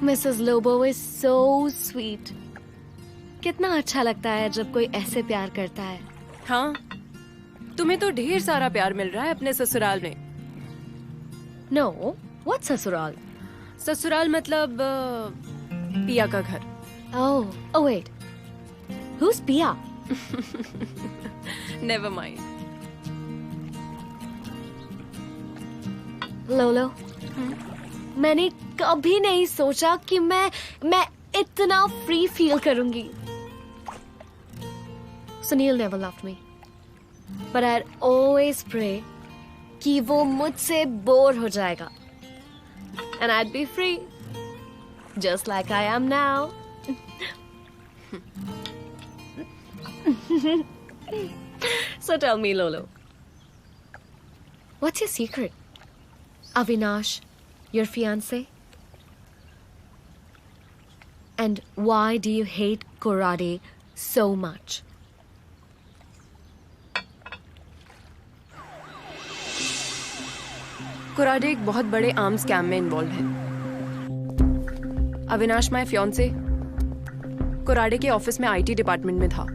Mrs Lobo is so sweet. कितना अच्छा लगता है जब कोई ऐसे प्यार करता है। हाँ, तुम्हें तो ढेर सारा प्यार मिल रहा है अपने ससुराल में। नो, व्हाट ससुराल? ससुराल मतलब पिया का घर। ओह वेट, हुज पिया? Never mind. लोलो, मैंने कभी नहीं सोचा कि मैं इतना फ्री फील करूंगी। Sunil never loved me, but I always pray कि वो मुझसे बोर हो जाएगा and I'd be free, just like I am now. So tell me, Lolo, what's your secret? Avinash, your fiancé? And why do you hate karate so much? Kurade एक बहुत बड़े arm scam में involve है। Avinash my fiance Kurade के office में IT department में था।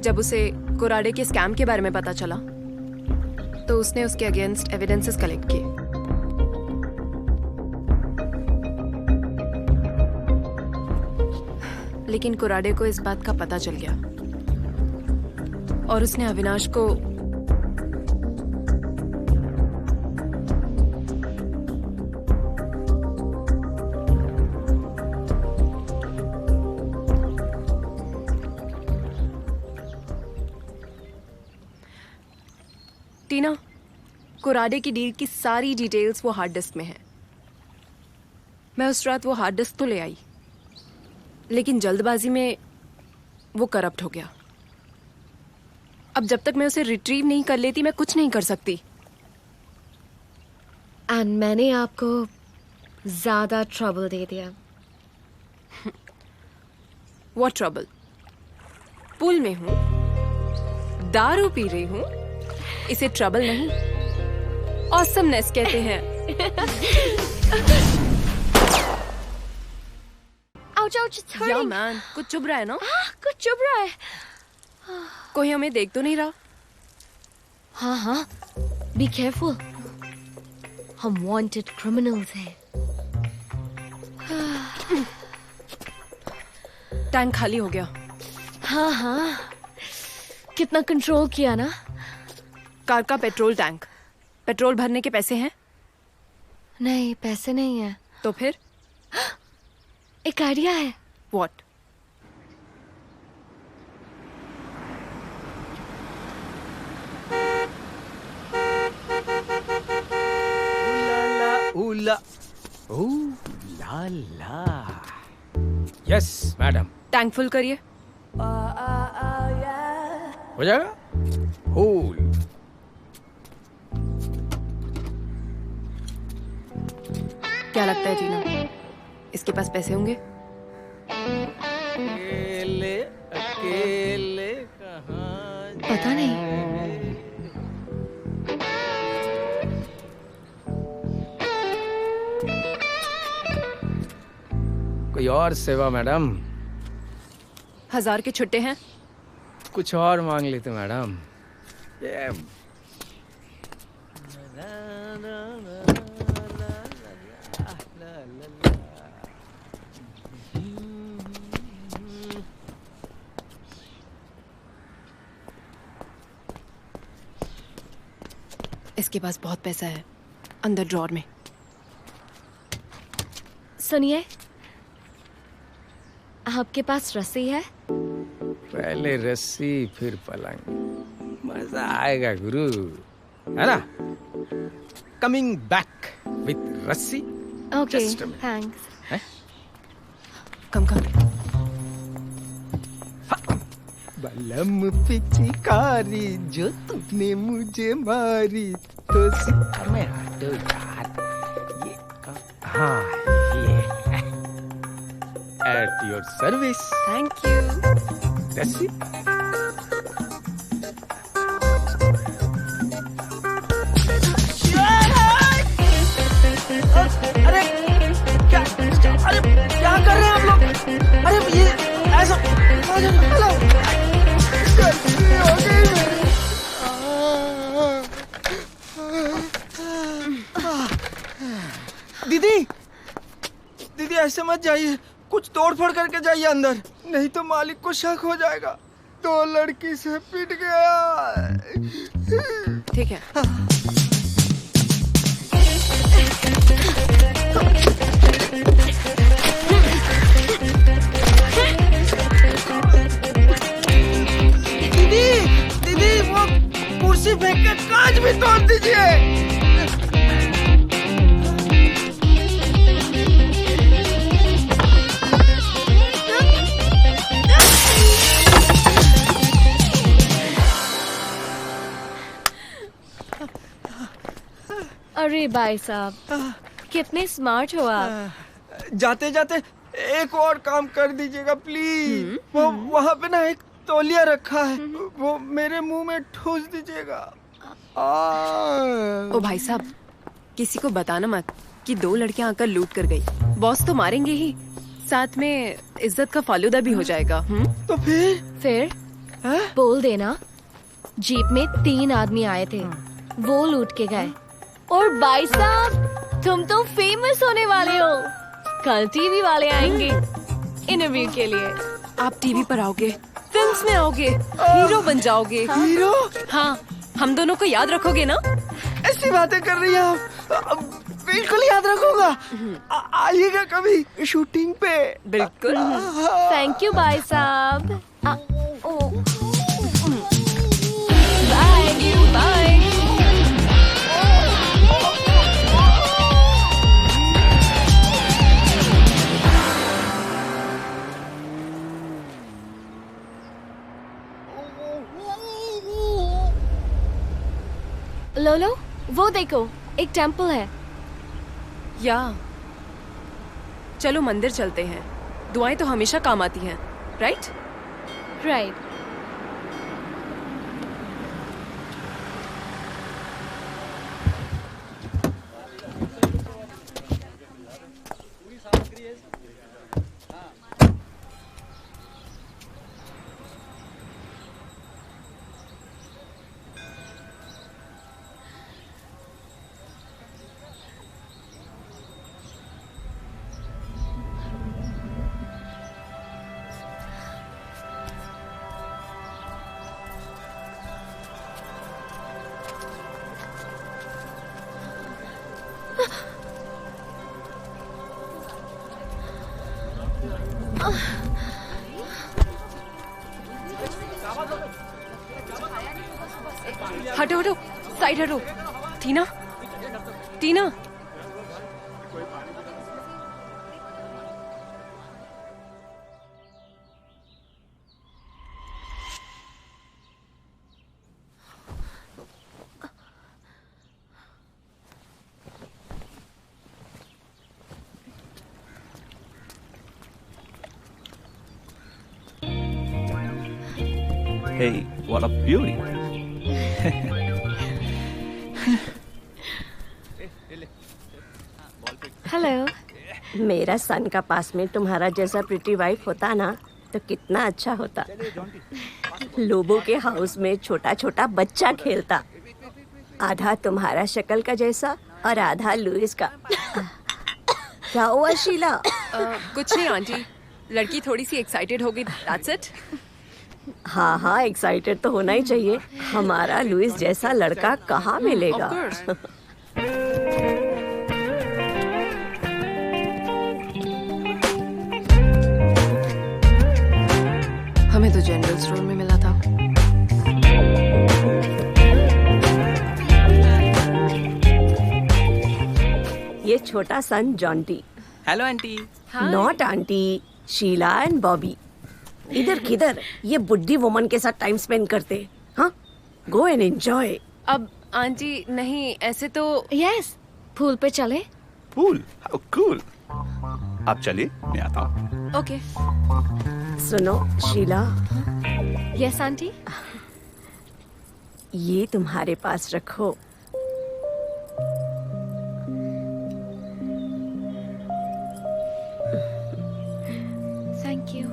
जब उसे कुराडे के स्कैम के बारे में पता चला तो उसने उसके अगेंस्ट एविडेंसेस कलेक्ट किए। लेकिन कुराडे को इस बात का पता चल गया और उसने अविनाश को टीना, कुराडे की डील की सारी डिटेल्स वो हार्ड डिस्क में है। मैं उस रात वो हार्ड डिस्क तो ले आई, लेकिन जल्दबाजी में वो करप्ट हो गया। अब जब तक मैं उसे रिट्रीव नहीं कर लेती मैं कुछ नहीं कर सकती। एंड मैंने आपको ज्यादा ट्रबल दे दिया। What trouble? पूल में हूं, दारू पी रही हूं, इसे ट्रबल नहीं ऑसमनेस कहते हैं। Ouch, ouch, it's hurting. या मैन, कुछ चुभ रहा है ना? कुछ चुभ रहा है। कोई हमें देख तो नहीं रहा? हाँ, बी केयरफुल, हम वांटेड क्रिमिनल्स हैं। टैंक खाली हो गया। हाँ, कितना कंट्रोल किया ना। कार का पेट्रोल टैंक, पेट्रोल भरने के पैसे हैं? नहीं, पैसे नहीं है। तो फिर? एक आइडिया है। What? Oola, ooh la la. Yes, madam. Tank full करिए। हो जाएगा? Cool. क्या लगता है टीना, इसके पास पैसे होंगे? अकेले कहाँ पता नहीं। कोई और सेवा मैडम? 1000 के छुट्टे हैं? कुछ और मांग लेते मैडम। ये इसके पास बहुत पैसा है अंदर ड्रॉर में। सुनिए, आपके पास रस्सी है? पहले रस्सी फिर पलंग, मजा आएगा गुरु, है ना? कमिंग बैक विथ रस्सी। Okay, Just a minute. Thanks. कम बलम पिचकारी जो तुमने मुझे मारी तो सिक्का में हटो यार। ये हाँ, ये at your service. Thank you. रस्सी अरे क्या चलो गलती हो गई मेरी। दीदी दीदी ऐसे मत जाइए, कुछ तोड़ फोड़ करके जाइए अंदर, नहीं तो मालिक को शक हो जाएगा। तो लड़की से पिट गया। ठीक है। दीदी दीदी वो कुर्सी फेंक के कांच भी तोड़ दीजिए। अरे भाई साहब, कितने स्मार्ट हो आप। जाते जाते एक और काम कर दीजिएगा प्लीज। वो वहाँ पे ना एक तौलिया रखा है, वो मेरे मुंह में ठूस दीजिएगा। ओ भाई साहब, किसी को बताना मत कि 2 लड़कियां आकर लूट कर गई। बॉस तो मारेंगे ही, साथ में इज्जत का फालूदा भी हो जाएगा। तो फिर बोल देना जीप में 3 आदमी आए थे, वो लूट के गए। और भाई साहब, तुम तो फेमस होने वाले हो, कल टीवी वाले आएंगे इंटरव्यू के लिए। आप टीवी पर आओगे, फिल्म्स में आओगे, हीरो बन जाओगे। हीरो? हाँ, हम दोनों को याद रखोगे ना? ऐसी बातें कर रही हैं आप। बिल्कुल याद रखूंगा। आइएगा कभी शूटिंग पे। बिल्कुल। थैंक यू भाई साहब। Bye bye. लोलो, वो देखो, एक टेंपल है। या चलो मंदिर चलते हैं, दुआएं तो हमेशा काम आती हैं, राइट? राइट। हटो हटो, साइड हटो। टीना, टीना। Hey, what a beauty. Hello. मेरा सन का पास में तुम्हारा जैसा प्रिटी वाइफ होता ना तो कितना अच्छा होता। लोबो के हाउस में छोटा छोटा बच्चा खेलता, आधा तुम्हारा शक्ल का जैसा और आधा लुइस का। क्या हुआ शीला? कुछ नहीं आंटी, लड़की थोड़ी सी एक्साइटेड हो गई, दैट्स इट। हाँ हाँ, एक्साइटेड तो होना ही चाहिए। हमारा लुइस जैसा लड़का कहाँ मिलेगा? Of course. हमें तो जनरल स्टोर में मिला था। ये छोटा son Jonty. Hello aunty. Not aunty, Sheela and Bobby. इधर किधर ये बुड्ढी वुमन के साथ टाइम स्पेंड करते। हाँ, गो एंड एंजॉय। अब आंटी नहीं, ऐसे तो यस, पूल पे चले। पूल? How cool. आप चलिए, मैं आता हूँ। ओके। सुनो शीला, यस आंटी। ये तुम्हारे पास रखो। Thank you.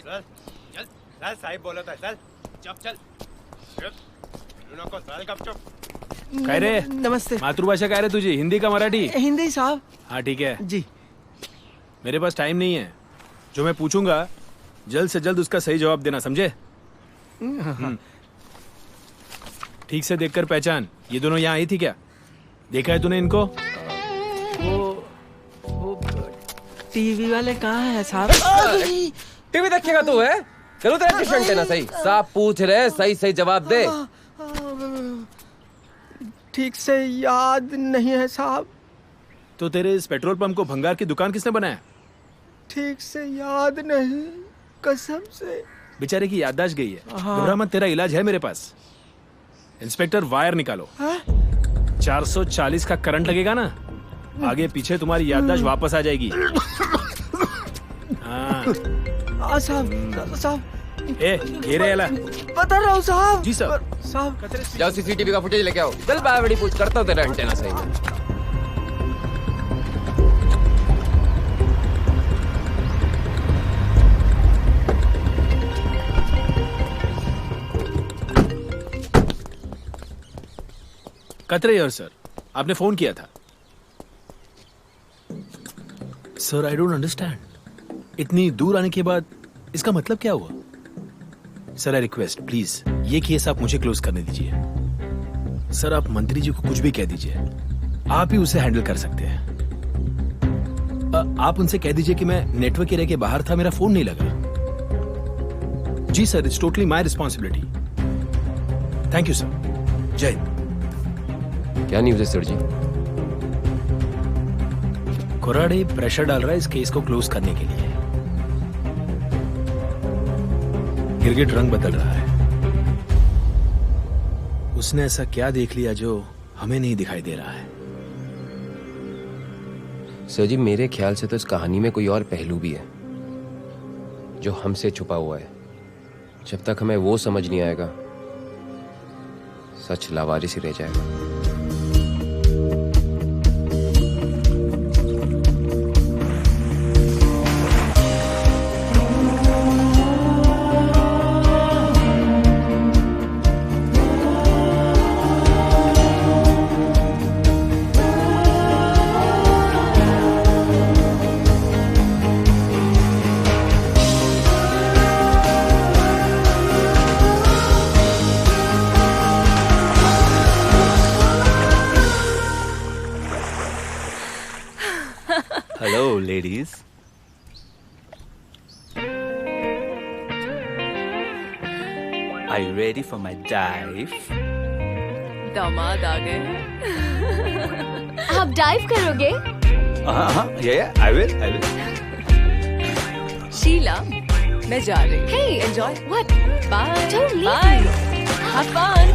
चल चल चल साहिब बोला था चल चुप चल लूना को चल कब चुप काय रे? नमस्ते। मातृभाषा काय रे तुझी, हिंदी का मराठी? हिंदी साहब। हाँ ठीक है जी। मेरे पास टाइम नहीं है, जो मैं पूछूंगा जल्द से जल्द उसका सही जवाब देना, समझे? ठीक से देखकर पहचान, ये दोनों यहाँ आई थी क्या? देखा है तूने इनको? वो टीवी वाले कहाँ है साहब? टीवी देखेगा तू है? चलो तेरा ट्यूशन देना सही। साहब पूछ रहे, सही सही जवाब दे। ठीक से याद नहीं है साहब। तो तेरे इस पेट्रोल पंप को भंगार की दुकान किसने बनाया? ठीक से याद नहीं, कसम से। बेचारे की याददाश्त गई है। घबरा मत, तेरा इलाज है मेरे पास। इंस्पेक्टर वायर निकालो। 440 का करंट लगेगा ना, आगे पीछे तुम्हारी याददाश्त वापस आ जाएगी। हाँ साहब ये रे एला। बता रहा हूँ साहब। जी सर। साहब जाओ सीसीटीवी का फुटेज लेके आओ। चल बावड़ी पूछ करता हूँ तेरा एंटेना सही में। कतरे यार सर, आपने फोन किया था। सर आई डोंट अंडरस्टैंड, इतनी दूर आने के बाद इसका मतलब क्या हुआ? सर आई रिक्वेस्ट प्लीज ये केस आप मुझे क्लोज करने दीजिए। सर आप मंत्री जी को कुछ भी कह दीजिए, आप ही उसे हैंडल कर सकते हैं। आप उनसे कह दीजिए कि मैं नेटवर्क एरिया के बाहर था, मेरा फोन नहीं लगा। जी sir, it's totally my responsibility. Thank you sir. जय हिंद। क्या न्यूज़ है सर जी? कोराडे प्रेशर डाल रहा है इस केस को क्लोज करने के लिए। गिरगिट रंग बदल रहा है। उसने ऐसा क्या देख लिया जो हमें नहीं दिखाई दे रहा है? सर जी मेरे ख्याल से तो इस कहानी में कोई और पहलू भी है जो हमसे छुपा हुआ है। जब तक हमें वो समझ नहीं आएगा, सच लावारिस ही रह जाएगा। Hello, ladies. Are you ready for my dive? दामाद आ गए। आप डाइव करोगे? Yeah, I will. शीला, मैं जा रही हूँ। Hey, Enjoy. What? Bye. Don't leave Bye. me. Have fun.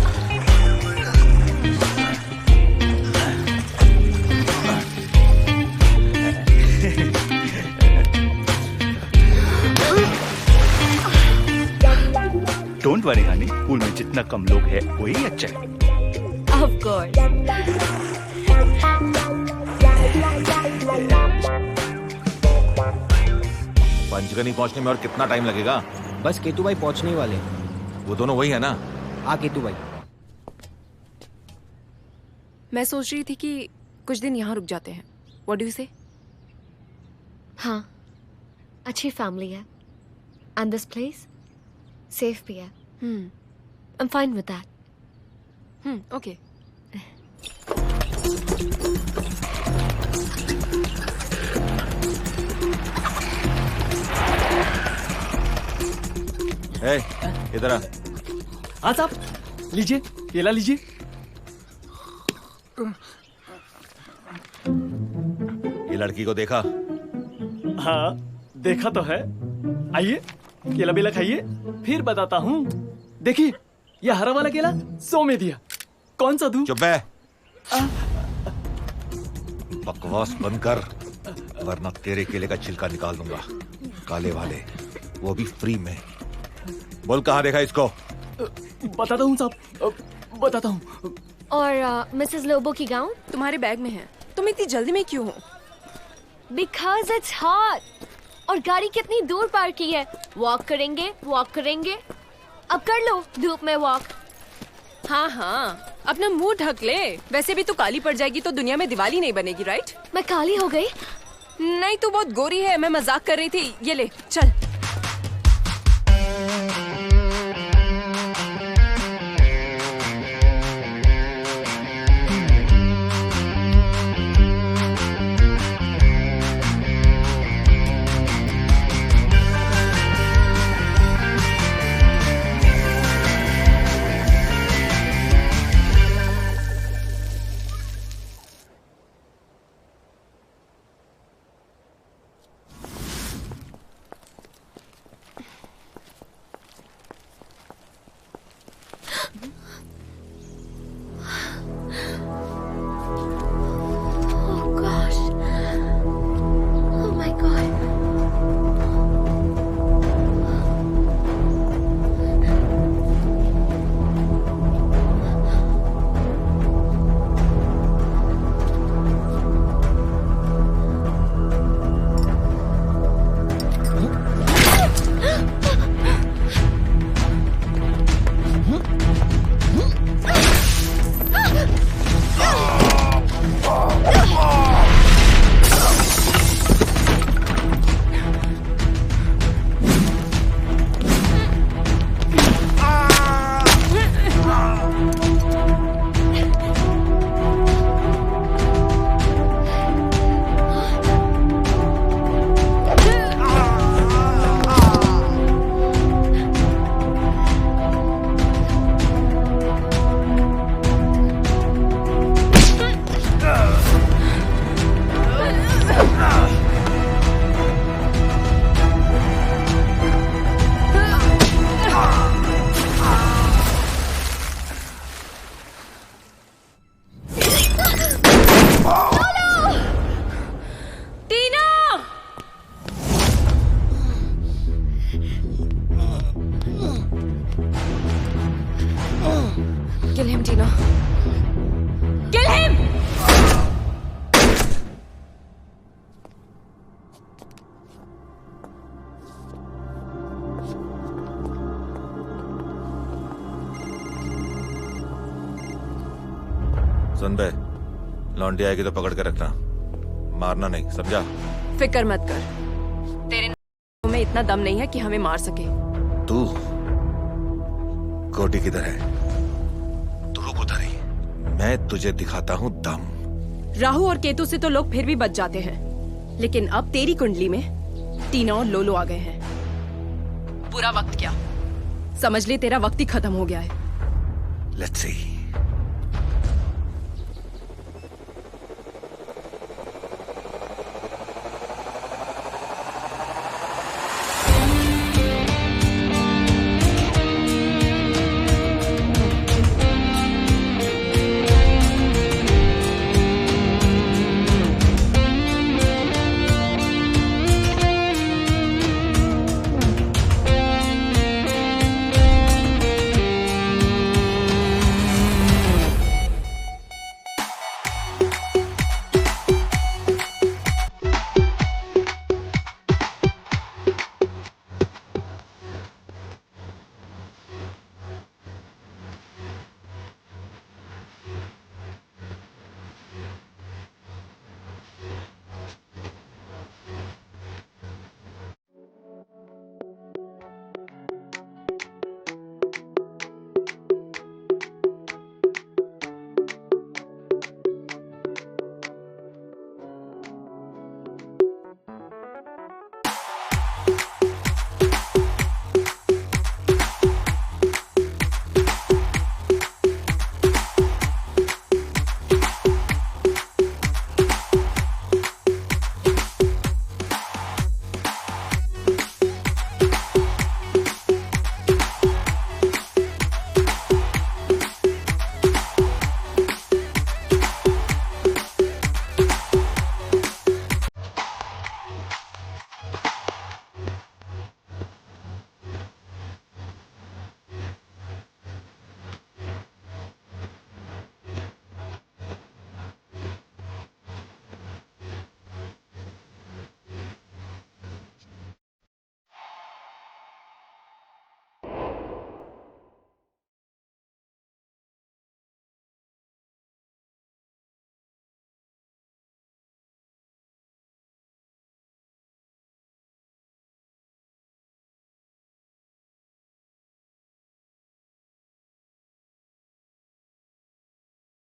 Don't worry, honey. Pool में जितना कम लोग हैं, वही अच्छा है। Of course. पंचगनी पहुंचने में और कितना टाइम लगेगा? बस केतु भाई पहुंचने वाले। वो दोनों वही है ना? हाँ केतु भाई। मैं सोच रही थी कि कुछ दिन यहाँ रुक जाते हैं। What do you say? हाँ, अच्छी फैमिली है। And this place, safe भी है। I'm fine with that. Okay. इधर आ। हाँ साहब, लीजिए केला लीजिए। ये लड़की को देखा? हाँ देखा तो है। आइए केला बेला खाइए, फिर बताता हूँ। देखिए ये हरा वाला केला 100 में दिया, कौन सा दूं? चुप है। बकवास बंद कर, वरना तेरे केले का छिलका निकाल दूंगा। काले वाले, वो भी फ्री में। बोल कहाँ देखा इसको? बताता हूँ साहब, बताता हूँ। और मिसेस लोबो की गाउन? तुम्हारे बैग में है। तुम इतनी जल्दी में क्यों हो? Because it's hot. और गाड़ी कितनी दूर पार्क की है? वॉक करेंगे, वॉक करेंगे। अब कर लो धूप में वॉक। हाँ हाँ, अपना मुंह ढक ले। वैसे भी तू काली पड़ जाएगी तो दुनिया में दिवाली नहीं बनेगी, राइट? मैं काली हो गई? नहीं, तू बहुत गोरी है। मैं मजाक कर रही थी। ये ले, चल। Oh gosh. Oh my God. Kill him, Tina. Kill him! सुन बे, लौंडी आएगी तो पकड़ के रखना, मारना नहीं, समझा? फिक्र मत कर, तेरे में इतना दम नहीं है कि हमें मार सके। तू कोटी किधर है? तू रुक उधर ही, मैं तुझे दिखाता हूँ दम। राहु और केतु से तो लोग फिर भी बच जाते हैं, लेकिन अब तेरी कुंडली में टीना और लोलो आ गए हैं। बुरा वक्त क्या, समझ ले तेरा वक्त ही खत्म हो गया है। Let's see.